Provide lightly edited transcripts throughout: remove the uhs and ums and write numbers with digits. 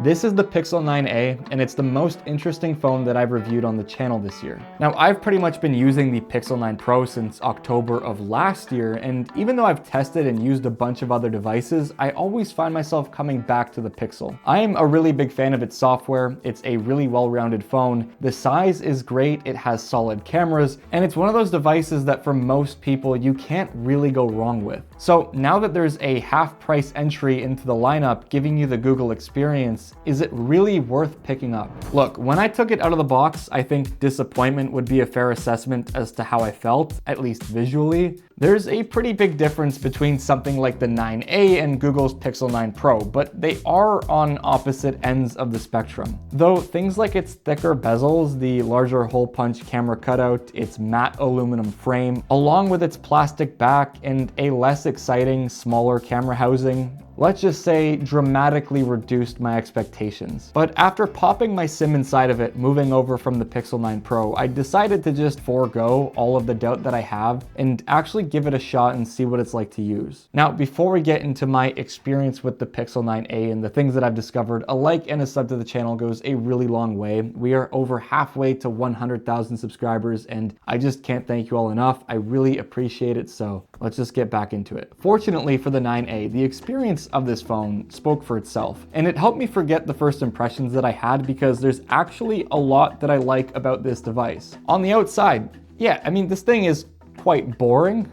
This is the Pixel 9a, and it's the most interesting phone that I've reviewed on the channel this year. Now, I've pretty much been using the Pixel 9 Pro since October of last year, and even though I've tested and used a bunch of other devices, I always find myself coming back to the Pixel. I am a really big fan of its software. It's a really well-rounded phone. The size is great, it has solid cameras, and it's one of those devices that for most people you can't really go wrong with. So now that there's a half-price entry into the lineup giving you the Google experience, is it really worth picking up? Look, when I took it out of the box, I think disappointment would be a fair assessment as to how I felt, at least visually. There's a pretty big difference between something like the 9a and Google's Pixel 9 Pro, but they are on opposite ends of the spectrum. Though things like its thicker bezels, the larger hole punch camera cutout, its matte aluminum frame, along with its plastic back and a less exciting, smaller camera housing, let's just say dramatically reduced my expectations. But after popping my SIM inside of it, moving over from the Pixel 9 Pro, I decided to just forego all of the doubt that I have and actually give it a shot and see what it's like to use. Now, before we get into my experience with the Pixel 9a and the things that I've discovered, a like and a sub to the channel goes a really long way. We are over halfway to 100,000 subscribers, and I just can't thank you all enough. I really appreciate it, so let's just get back into it. Fortunately for the 9a, the experience of this phone spoke for itself, and it helped me forget the first impressions that I had because there's actually a lot that I like about this device. On the outside, yeah, I mean, this thing is quite boring.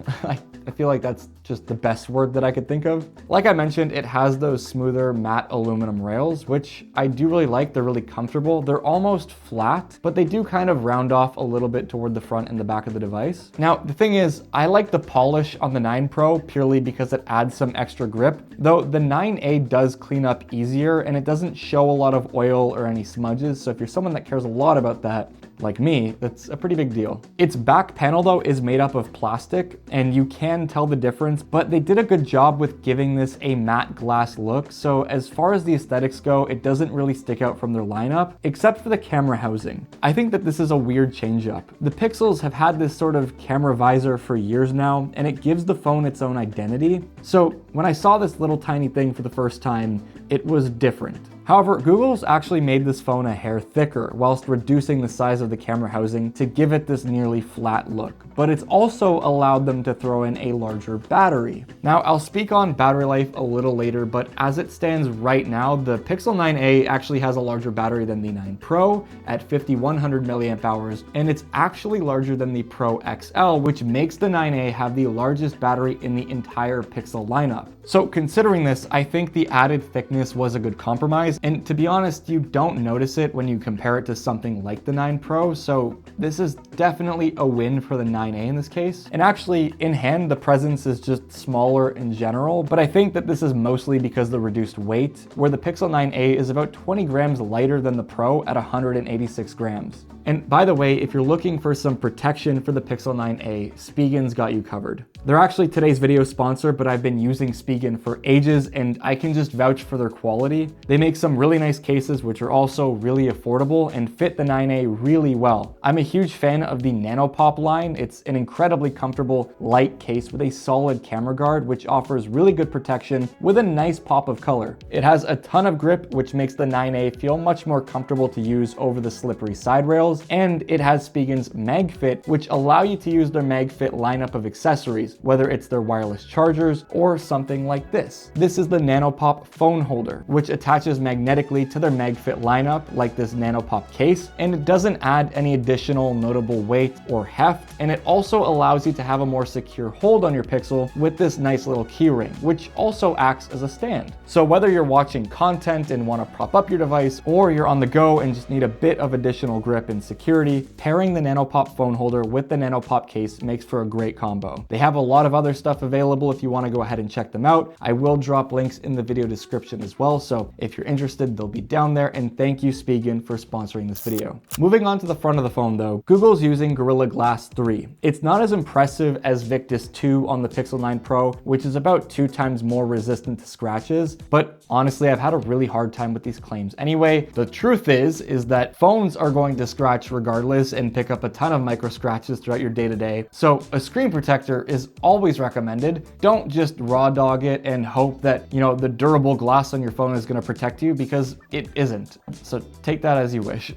I feel like that's just the best word that I could think of. Like I mentioned, it has those smoother matte aluminum rails, which I do really like. They're really comfortable. They're almost flat, but they do kind of round off a little bit toward the front and the back of the device. Now, the thing is, I like the polish on the 9 Pro purely because it adds some extra grip, though the 9a does clean up easier and it doesn't show a lot of oil or any smudges. So if you're someone that cares a lot about that, like me, that's a pretty big deal. Its back panel though is made up of plastic and you can tell the difference, but they did a good job with giving this a matte glass look. So as far as the aesthetics go, it doesn't really stick out from their lineup, except for the camera housing. I think that this is a weird change up. The Pixels have had this sort of camera visor for years now, and it gives the phone its own identity. So when I saw this little tiny thing for the first time, it was different. However, Google's actually made this phone a hair thicker whilst reducing the size of the camera housing to give it this nearly flat look, but it's also allowed them to throw in a larger battery. Now, I'll speak on battery life a little later, but as it stands right now, the Pixel 9a actually has a larger battery than the 9 Pro at 5100 milliamp hours, and it's actually larger than the Pro XL, which makes the 9a have the largest battery in the entire Pixel lineup. So considering this, I think the added thickness was a good compromise. And to be honest, you don't notice it when you compare it to something like the 9 Pro, so this is definitely a win for the 9a in this case. And actually, in hand, the presence is just smaller in general, but I think that this is mostly because of the reduced weight, where the Pixel 9a is about 20 grams lighter than the Pro at 186 grams. And by the way, if you're looking for some protection for the Pixel 9a, Spigen's got you covered. They're actually today's video sponsor, but I've been using Spigen for ages and I can just vouch for their quality. They make some really nice cases which are also really affordable and fit the 9a really well. I'm a huge fan of the Nanopop line. It's an incredibly comfortable, light case with a solid camera guard, which offers really good protection with a nice pop of color. It has a ton of grip, which makes the 9a feel much more comfortable to use over the slippery side rails, and it has Spigen's MagFit, which allow you to use their MagFit lineup of accessories, whether it's their wireless chargers or something like this. This is the Nanopop phone holder, which attaches magnetically to their MagFit lineup like this Nanopop case, and it doesn't add any additional notable weight or heft, and it also allows you to have a more secure hold on your Pixel with this nice little key ring, which also acts as a stand. So whether you're watching content and want to prop up your device, or you're on the go and just need a bit of additional grip and security, pairing the Nanopop phone holder with the Nanopop case makes for a great combo. They have a lot of other stuff available if you want to go ahead and check them out. I will drop links in the video description as well, so if you're interested, they'll be down there, and thank you Spigen for sponsoring this video. Moving on to the front of the phone though, Google's using Gorilla Glass 3. It's not as impressive as Victus 2 on the Pixel 9 Pro, which is about 2 times more resistant to scratches, but honestly, I've had a really hard time with these claims anyway. The truth is that phones are going to scratch regardless and pick up a ton of micro scratches throughout your day-to-day, so a screen protector is always recommended. Don't just raw dog it and hope that, you know, the durable glass on your phone is going to protect you. you because it isn't. So take that as you wish.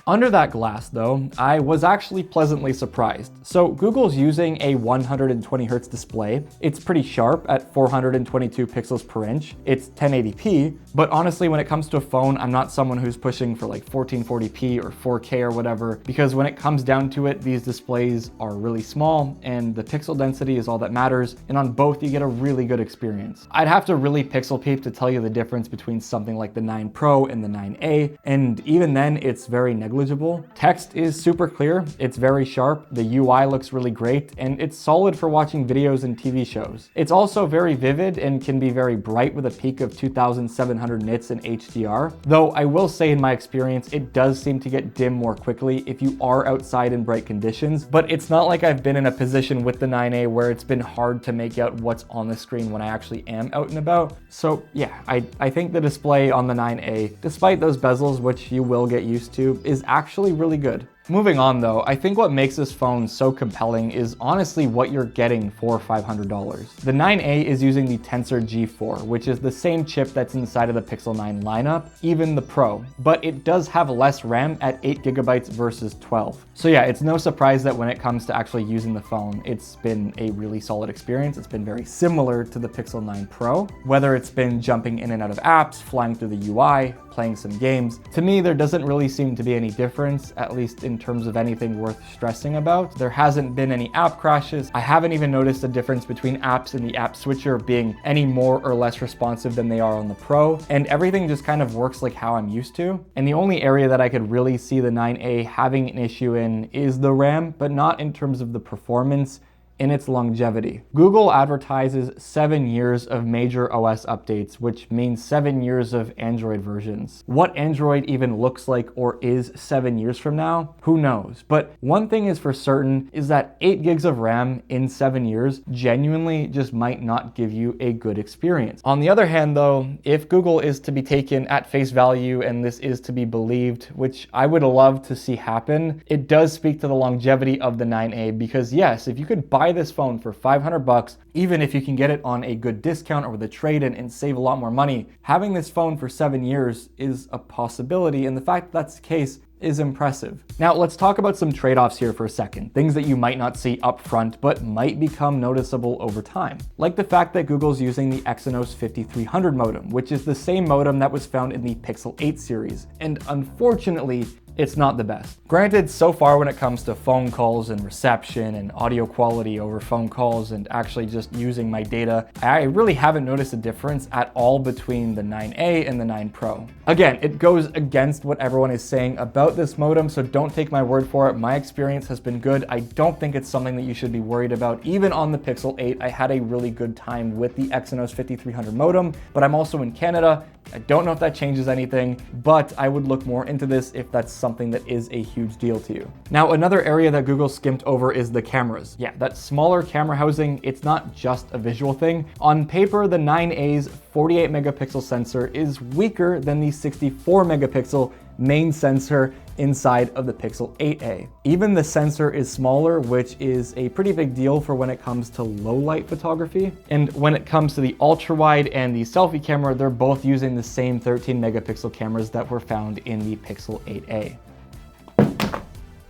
Under that glass though, I was actually pleasantly surprised. So Google's using a 120 Hz display. It's pretty sharp at 422 pixels per inch. It's 1080p, but honestly, when it comes to a phone, I'm not someone who's pushing for like 1440p or 4K or whatever, because when it comes down to it, these displays are really small and the pixel density is all that matters. And on both, you get a really good experience. I'd have to really pixel peep to tell you the difference between something like the 9 Pro and the 9A, and even then it's very negligible. Text is super clear, it's very sharp, the UI looks really great, and it's solid for watching videos and TV shows. It's also very vivid and can be very bright with a peak of 2700 nits in HDR, though I will say in my experience it does seem to get dim more quickly if you are outside in bright conditions, but it's not like I've been in a position with the 9A where it's been hard to make out what's on the screen when I actually am out and about. So yeah, I think the display on the 9A, despite those bezels, which you will get used to, is actually really good. Moving on though, I think what makes this phone so compelling is honestly what you're getting for $500. The 9A is using the Tensor G4, which is the same chip that's inside of the Pixel 9 lineup, even the Pro, but it does have less RAM at 8 GB versus 12. So yeah, it's no surprise that when it comes to actually using the phone, it's been a really solid experience. It's been very similar to the Pixel 9 Pro, whether it's been jumping in and out of apps, flying through the UI, playing some games. To me, there doesn't really seem to be any difference, at least in terms of anything worth stressing about. There hasn't been any app crashes. I haven't even noticed a difference between apps in the app switcher being any more or less responsive than they are on the Pro, and everything just kind of works like how I'm used to. And the only area that I could really see the 9A having an issue in is the RAM, but not in terms of the performance, in its longevity. Google advertises 7 years of major OS updates, which means 7 years of Android versions. What Android even looks like or is 7 years from now, who knows? But one thing is for certain is that 8 gigs of RAM in 7 years genuinely just might not give you a good experience. On the other hand though, if Google is to be taken at face value and this is to be believed, which I would love to see happen, it does speak to the longevity of the 9A, because yes, if you could buy this phone for $500, even if you can get it on a good discount or with a trade-in and save a lot more money, having this phone for 7 years is a possibility, and the fact that that's the case is impressive. Now let's talk about some trade-offs here for a second, things that you might not see up front but might become noticeable over time. Like the fact that Google's using the Exynos 5300 modem, which is the same modem that was found in the Pixel 8 series, and unfortunately, it's not the best. Granted, so far when it comes to phone calls and reception and audio quality over phone calls and actually just using my data, I really haven't noticed a difference at all between the 9A and the 9 Pro. Again, it goes against what everyone is saying about this modem, so don't take my word for it. My experience has been good. I don't think it's something that you should be worried about. Even on the Pixel 8, I had a really good time with the Exynos 5300 modem, but I'm also in Canada. I don't know if that changes anything, but I would look more into this if that's something that is a huge deal to you. Now, another area that Google skimped over is the cameras. Yeah, that smaller camera housing, it's not just a visual thing. On paper, the 9A's 48 megapixel sensor is weaker than the 64 megapixel main sensor inside of the Pixel 8A. Even the sensor is smaller, which is a pretty big deal for when it comes to low light photography. And when it comes to the ultra wide and the selfie camera, they're both using the same 13 megapixel cameras that were found in the Pixel 8A.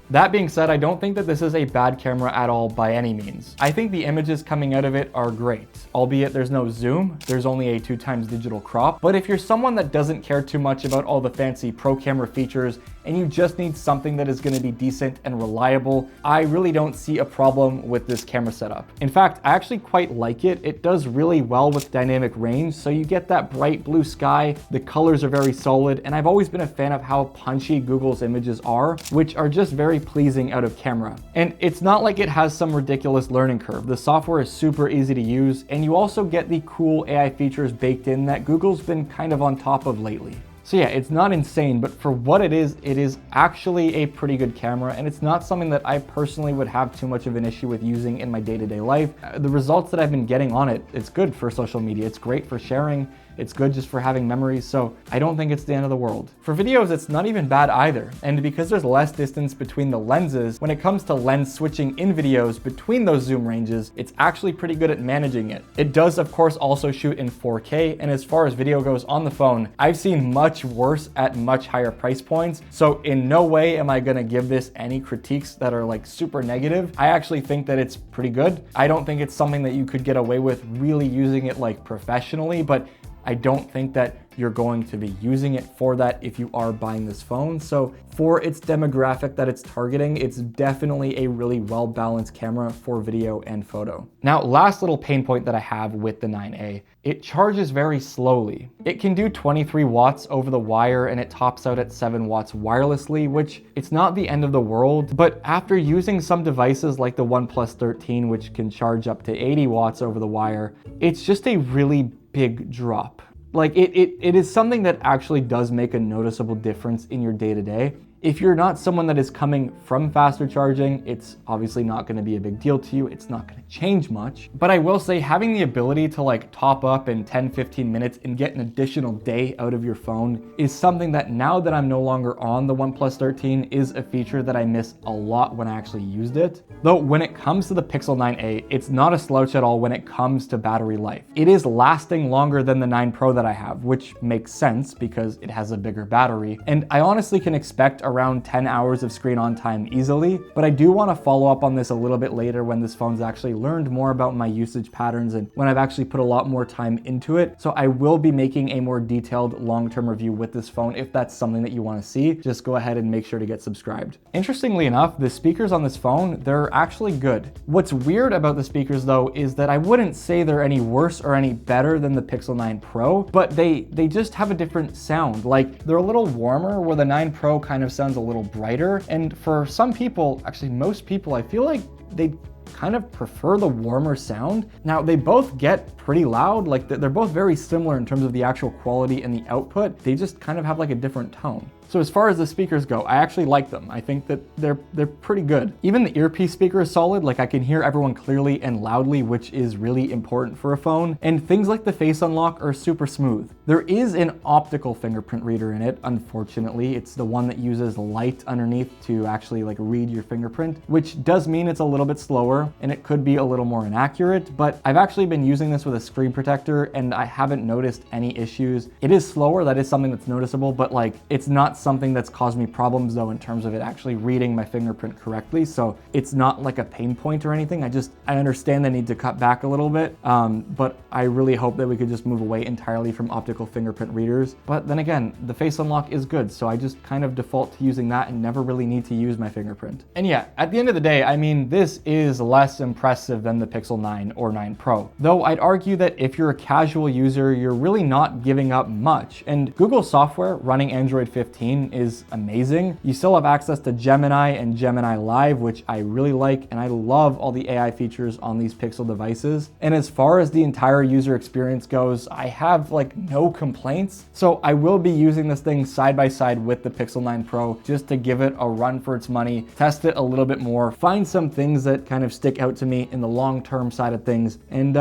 That being said, I don't think that this is a bad camera at all by any means. I think the images coming out of it are great, albeit there's no zoom, there's only a 2x digital crop. But if you're someone that doesn't care too much about all the fancy pro camera features and you just need something that is going to be decent and reliable, I really don't see a problem with this camera setup. In fact, I actually quite like it. It does really well with dynamic range, so you get that bright blue sky, the colors are very solid, and I've always been a fan of how punchy Google's images are, which are just very pleasing out of camera. And it's not like it has some ridiculous learning curve. The software is super easy to use, and you also get the cool AI features baked in that Google's been kind of on top of lately. So yeah, it's not insane, but for what it is actually a pretty good camera, and it's not something that I personally would have too much of an issue with using in my day-to-day life. The results that I've been getting on it, it's good for social media, it's great for sharing, It's good just for having memories, so I don't think it's the end of the world. For videos, it's not even bad either. And because there's less distance between the lenses, when it comes to lens switching in videos between those zoom ranges, it's actually pretty good at managing it. It does, of course, also shoot in 4K, and as far as video goes on the phone, I've seen much worse at much higher price points. So in no way am I gonna give this any critiques that are like super negative. I actually think that it's pretty good. I don't think it's something that you could get away with really using it like professionally, but I don't think that you're going to be using it for that if you are buying this phone. So for its demographic that it's targeting, it's definitely a really well-balanced camera for video and photo. Now, last little pain point that I have with the 9A, it charges very slowly. It can do 23 watts over the wire and it tops out at 7 watts wirelessly, which it's not the end of the world, but after using some devices like the OnePlus 13, which can charge up to 80 watts over the wire, it's just a really big drop. Like it is something that actually does make a noticeable difference in your day-to-day. If you're not someone that is coming from faster charging, it's obviously not going to be a big deal to you. It's not going to change much. But I will say having the ability to like top up in 10-15 minutes and get an additional day out of your phone is something that now that I'm no longer on the OnePlus 13 is a feature that I miss a lot when I actually used it. Though when it comes to the Pixel 9a, it's not a slouch at all when it comes to battery life. It is lasting longer than the 9 Pro that I have, which makes sense because it has a bigger battery. And I honestly can expect around 10 hours of screen on time easily, but I do want to follow up on this a little bit later when this phone's actually learned more about my usage patterns and when I've actually put a lot more time into it. So I will be making a more detailed long-term review with this phone. If that's something that you want to see, just go ahead and make sure to get subscribed. Interestingly enough, the speakers on this phone, they're actually good. What's weird about the speakers though is that I wouldn't say they're any worse or any better than the Pixel 9 Pro, but they just have a different sound. Like they're a little warmer where the 9 Pro kind of sounds a little brighter. And for some people, actually most people, I feel like they kind of prefer the warmer sound. Now they both get pretty loud, like they're both very similar in terms of the actual quality and the output. They just kind of have like a different tone. So as far as the speakers go, I actually like them. I think that they're pretty good. Even the earpiece speaker is solid. Like I can hear everyone clearly and loudly, which is really important for a phone. And things like the face unlock are super smooth. There is an optical fingerprint reader in it. Unfortunately, it's the one that uses light underneath to actually like read your fingerprint, which does mean it's a little bit slower and it could be a little more inaccurate, but I've actually been using this with a screen protector and I haven't noticed any issues. It is slower, that is something that's noticeable, but like it's not something that's caused me problems though in terms of it actually reading my fingerprint correctly. So it's not like a pain point or anything. I understand the need to cut back a little bit, but I really hope that we could just move away entirely from optical fingerprint readers. But then again, the face unlock is good, so I just kind of default to using that and never really need to use my fingerprint. And yeah, at the end of the day, I mean, this is less impressive than the Pixel 9 or 9 Pro. Though I'd argue that if you're a casual user, you're really not giving up much. And Google software running Android 15 is amazing. You still have access to Gemini and Gemini Live, which I really like, and I love all the AI features on these Pixel devices. And as far as the entire user experience goes, I have like no complaints. So I will be using this thing side by side with the Pixel 9 Pro just to give it a run for its money, test it a little bit more, find some things that kind of stick out to me in the long-term side of things. And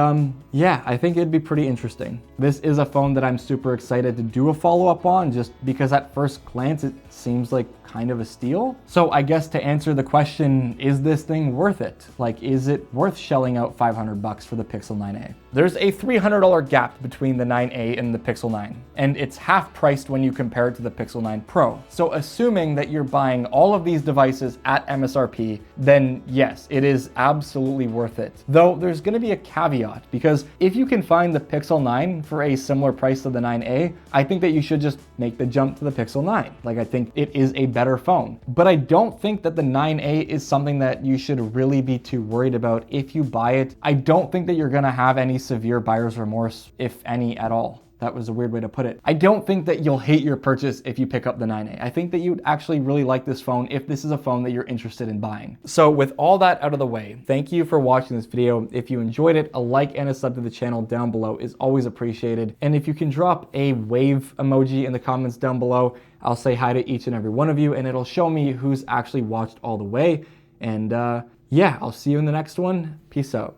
yeah, I think it'd be pretty interesting. This is a phone that I'm super excited to do a follow-up on just because at first glance, it seems like kind of a steal. So I guess to answer the question, is this thing worth it? Like, is it worth shelling out $500 for the Pixel 9a? There's a $300 gap between the 9a and the Pixel 9, and it's half priced when you compare it to the Pixel 9 Pro. So assuming that you're buying all of these devices at MSRP, then yes, it is absolutely worth it. Though there's gonna be a caveat, because if you can find the Pixel 9 for a similar price to the 9a, I think that you should just make the jump to the Pixel 9. Like, I think it is a better phone. But I don't think that the 9a is something that you should really be too worried about if you buy it. I don't think that you're gonna have any severe buyer's remorse, if any at all. That was a weird way to put it. I don't think that you'll hate your purchase if you pick up the 9a. I think that you'd actually really like this phone if this is a phone that you're interested in buying. So with all that out of the way, thank you for watching this video. If you enjoyed it, a like and a sub to the channel down below is always appreciated. And if you can drop a wave emoji in the comments down below, I'll say hi to each and every one of you and it'll show me who's actually watched all the way. And yeah, I'll see you in the next one. Peace out.